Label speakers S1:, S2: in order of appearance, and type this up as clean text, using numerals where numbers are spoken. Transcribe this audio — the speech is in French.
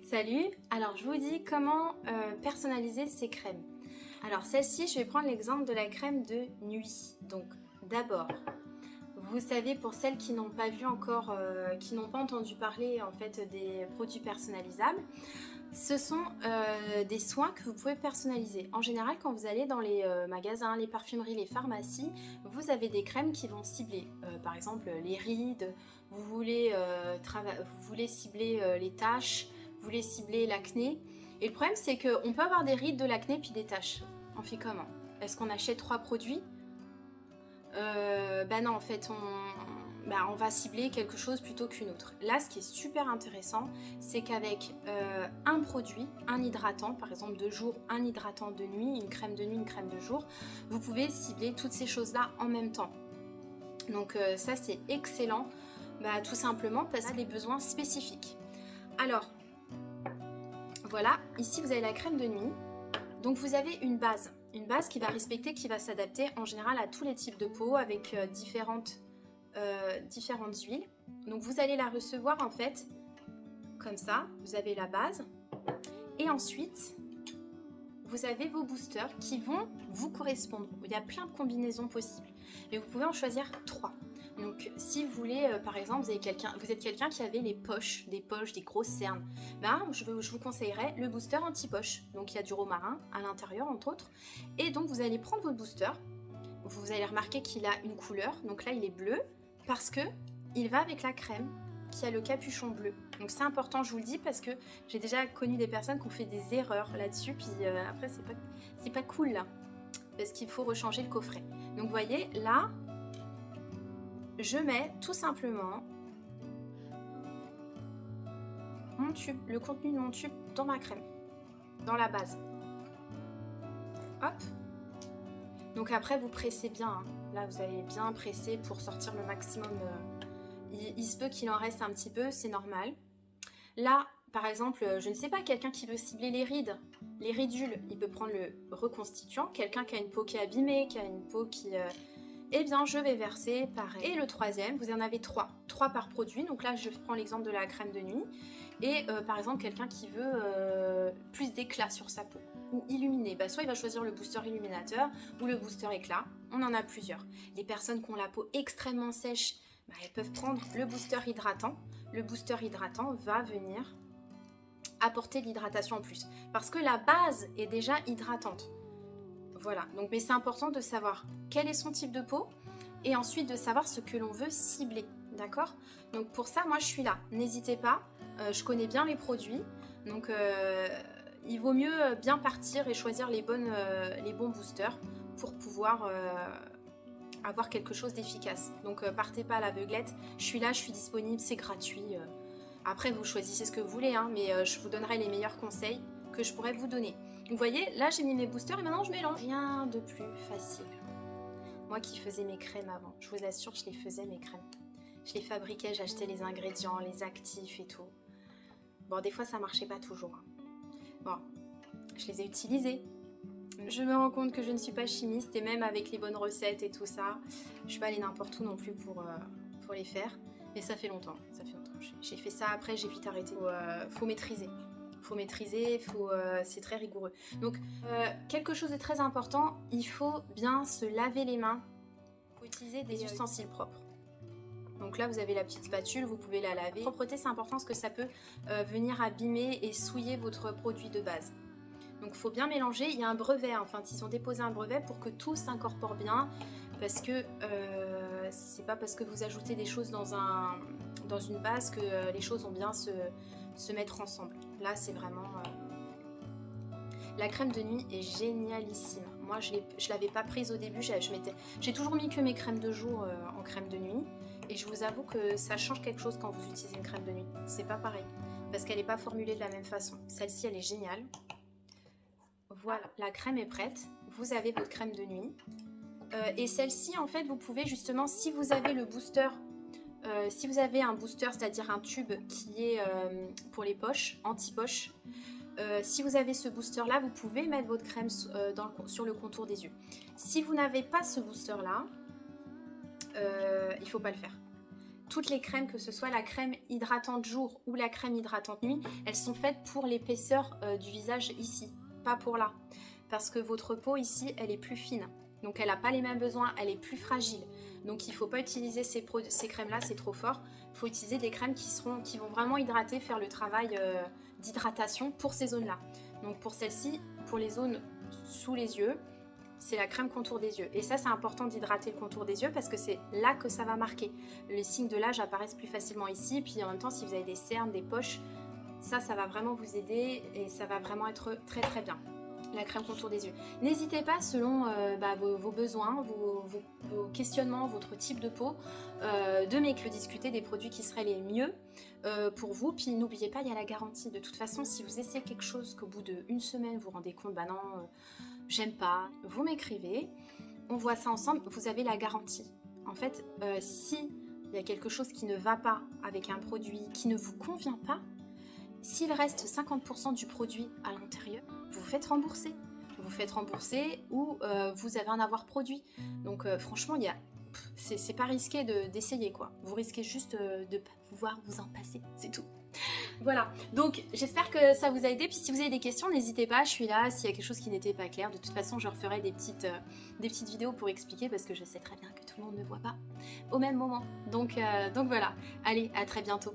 S1: Salut, alors je vous dis comment personnaliser ces crèmes. Alors celle-ci, je vais prendre l'exemple de la crème de nuit. Donc d'abord, vous savez, pour celles qui n'ont pas vu encore, qui n'ont pas entendu parler en fait des produits personnalisables, ce sont des soins que vous pouvez personnaliser. En général, quand vous allez dans les magasins, les parfumeries, les pharmacies, vous avez des crèmes qui vont cibler, par exemple les rides, vous voulez cibler les taches, vous voulez cibler l'acné. Et le problème, c'est qu'on peut avoir des rides, de l'acné, puis des taches. On fait comment? Est-ce qu'on achète 3 produits? Bah non, en fait, on va cibler quelque chose plutôt qu'une autre. Là, ce qui est super intéressant, c'est qu'avec un produit, un hydratant, par exemple de jour, un hydratant de nuit, une crème de nuit, une crème de jour, vous pouvez cibler toutes ces choses-là en même temps. Donc ça, c'est excellent, tout simplement parce qu'il y a des besoins spécifiques. Alors, voilà, ici vous avez la crème de nuit. Donc vous avez une base qui va respecter, qui va s'adapter en général à tous les types de peau avec différentes huiles. Donc vous allez la recevoir en fait comme ça, vous avez la base et ensuite vous avez vos boosters qui vont vous correspondre. Il y a plein de combinaisons possibles, mais vous pouvez en choisir 3. Donc si vous voulez, par exemple, vous êtes quelqu'un qui avait des poches, des grosses cernes, je vous conseillerais le booster anti-poche. Donc il y a du romarin à l'intérieur entre autres. Et donc vous allez prendre votre booster, vous allez remarquer qu'il a une couleur, donc là il est bleu, parce que il va avec la crème qui a le capuchon bleu. Donc c'est important, je vous le dis, parce que j'ai déjà connu des personnes qui ont fait des erreurs là-dessus, puis après c'est pas cool là, parce qu'il faut rechanger le coffret. Donc vous voyez, là, je mets tout simplement mon tube, le contenu de mon tube dans ma crème, dans la base. Hop. Donc après vous pressez bien, hein. Là vous allez bien presser pour sortir le maximum. Il se peut qu'il en reste un petit peu, c'est normal. Là, par exemple, je ne sais pas, quelqu'un qui veut cibler les rides, les ridules, il peut prendre le reconstituant. Quelqu'un qui a une peau qui est abîmée, qui a une peau qui... Eh bien, je vais verser pareil. Et le troisième, vous en avez 3 par produit. Donc là, je prends l'exemple de la crème de nuit. Et par exemple, quelqu'un qui veut plus d'éclat sur sa peau ou illuminé, soit il va choisir le booster illuminateur ou le booster éclat. On en a plusieurs. Les personnes qui ont la peau extrêmement sèche, elles peuvent prendre le booster hydratant. Le booster hydratant va venir apporter l'hydratation en plus. Parce que la base est déjà hydratante. Voilà, donc mais c'est important de savoir quel est son type de peau et ensuite de savoir ce que l'on veut cibler, d'accord? Donc pour ça, moi je suis là, n'hésitez pas, je connais bien les produits, donc il vaut mieux bien partir et choisir les bons boosters pour pouvoir avoir quelque chose d'efficace. Donc partez pas à l'aveuglette, je suis là, je suis disponible, c'est gratuit. Après vous choisissez ce que vous voulez, hein, mais je vous donnerai les meilleurs conseils que je pourrais vous donner. Vous voyez, là j'ai mis mes boosters et maintenant je mélange. Rien de plus facile. Moi qui faisais mes crèmes avant, je vous assure, je les faisais mes crèmes. Je les fabriquais, j'achetais les ingrédients, les actifs et tout. Bon, des fois ça marchait pas toujours. Bon, je les ai utilisés. Je me rends compte que je ne suis pas chimiste et même avec les bonnes recettes et tout ça, je suis pas allée n'importe où non plus pour les faire. Mais ça fait longtemps, J'ai fait ça après, j'ai vite arrêté. Faut maîtriser. C'est très rigoureux. Donc quelque chose de très important, il faut bien se laver les mains. Il faut utiliser des ustensiles propres. Donc là vous avez la petite spatule, vous pouvez la laver. La propreté c'est important parce que ça peut venir abîmer et souiller votre produit de base. Donc il faut bien mélanger, il y a un brevet, enfin ils ont déposé un brevet pour que tout s'incorpore bien, parce que c'est pas parce que vous ajoutez des choses dans une base que les choses vont bien se mettre ensemble. Là c'est vraiment... La crème de nuit est génialissime. Moi je l'avais pas prise au début, j'ai toujours mis que mes crèmes de jour en crème de nuit. Et je vous avoue que ça change quelque chose quand vous utilisez une crème de nuit. C'est pas pareil, parce qu'elle n'est pas formulée de la même façon. Celle-ci elle est géniale. Voilà, la crème est prête. Vous avez votre crème de nuit. Et celle-ci en fait vous pouvez justement, si vous avez le booster... si vous avez un booster, c'est-à-dire un tube qui est pour les poches, anti-poche, si vous avez ce booster là, vous pouvez mettre votre crème sur le contour des yeux. Si vous n'avez pas ce booster là, il ne faut pas le faire. toutes les crèmes, que ce soit la crème hydratante jour ou la crème hydratante nuit, elles sont faites pour l'épaisseur du visage ici, pas pour là. Parce que votre peau ici, elle est plus fine. Donc elle n'a pas les mêmes besoins, elle est plus fragile. Donc il ne faut pas utiliser ces crèmes-là, c'est trop fort. Il faut utiliser des crèmes qui vont vraiment hydrater, faire le travail d'hydratation pour ces zones-là. Donc pour celle-ci, pour les zones sous les yeux, c'est la crème contour des yeux. Et ça, c'est important d'hydrater le contour des yeux parce que c'est là que ça va marquer. Les signes de l'âge apparaissent plus facilement ici. Puis en même temps, si vous avez des cernes, des poches, ça va vraiment vous aider et ça va vraiment être très très bien. La crème contour des yeux. N'hésitez pas selon vos besoins, vos questionnements, votre type de peau, de m'éclo-discuter des produits qui seraient les mieux pour vous. Puis n'oubliez pas, il y a la garantie. De toute façon, si vous essayez quelque chose qu'au bout d'une semaine, vous vous rendez compte, bah non, j'aime pas, vous m'écrivez, on voit ça ensemble, vous avez la garantie. En fait, si il y a quelque chose qui ne va pas avec un produit, qui ne vous convient pas, s'il reste 50% du produit à l'intérieur, vous vous faites rembourser. Vous vous faites rembourser ou vous avez un avoir produit. Donc franchement, c'est pas risqué d'essayer quoi. Vous risquez juste de pouvoir vous en passer, c'est tout. Voilà, donc j'espère que ça vous a aidé. Puis si vous avez des questions, n'hésitez pas, je suis là. S'il y a quelque chose qui n'était pas clair, de toute façon, je referai des petites vidéos pour expliquer parce que je sais très bien que tout le monde ne voit pas au même moment. Donc voilà, allez, à très bientôt.